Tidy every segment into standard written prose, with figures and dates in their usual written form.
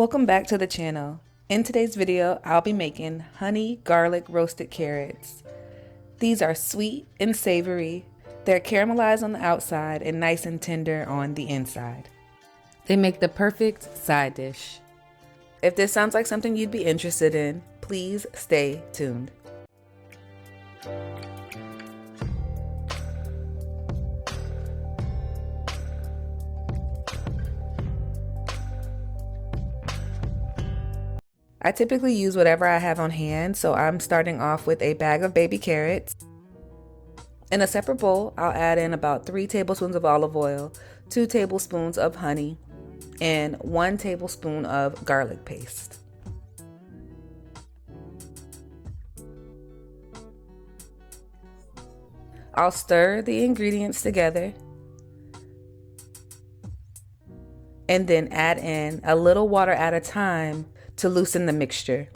Welcome back to the channel. In today's video, I'll be making honey garlic roasted carrots. These are sweet and savory. They're caramelized on the outside and nice and tender on the inside. They make the perfect side dish. If this sounds like something you'd be interested in, please stay tuned. I typically use whatever I have on hand, so I'm starting off with a bag of baby carrots. In a separate bowl, I'll add in about 3 tablespoons of olive oil, 2 tablespoons of honey, and 1 tablespoon of garlic paste. I'll stir the ingredients together and then add in a little water at a time to loosen the mixture.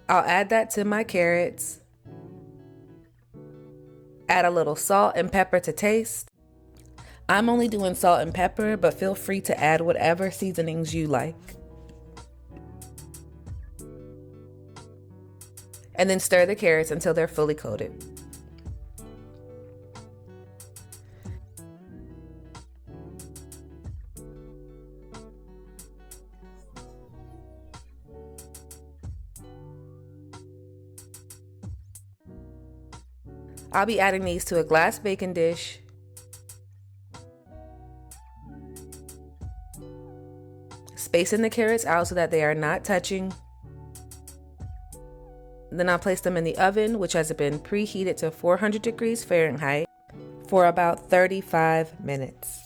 I'll add that to my carrots. Add a little salt and pepper to taste. I'm only doing salt and pepper, but feel free to add whatever seasonings you like. And then stir the carrots until they're fully coated. I'll be adding these to a glass baking dish. Spacing the carrots out so that they are not touching. Then I'll place them in the oven, which has been preheated to 400 degrees Fahrenheit for about 35 minutes.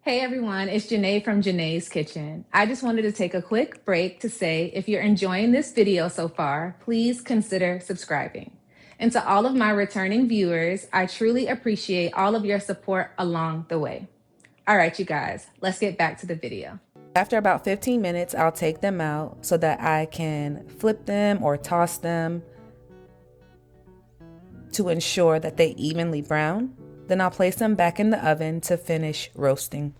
Hey everyone, it's Janae from Janai's Kitchen. I just wanted to take a quick break to say if you're enjoying this video so far, please consider subscribing. And to all of my returning viewers, I truly appreciate all of your support along the way. All right, you guys, let's get back to the video. After about 15 minutes, I'll take them out so that I can flip them or toss them to ensure that they evenly brown. Then I'll place them back in the oven to finish roasting.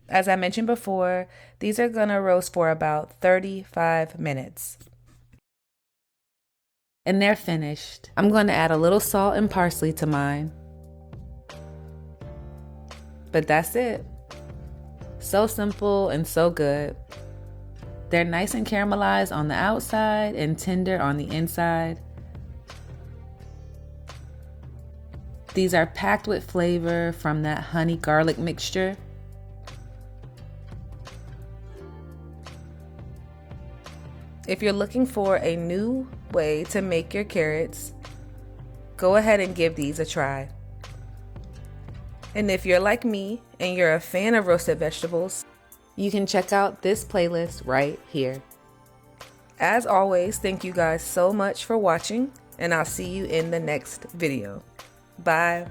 As I mentioned before, these are gonna roast for about 35 minutes. And they're finished. I'm going to add a little salt and parsley to mine. But that's it. So simple and so good. They're nice and caramelized on the outside and tender on the inside. These are packed with flavor from that honey garlic mixture. If you're looking for a new way to make your carrots, go ahead and give these a try. And if you're like me and you're a fan of roasted vegetables, you can check out this playlist right here. As always, thank you guys so much for watching, and I'll see you in the next video. Bye.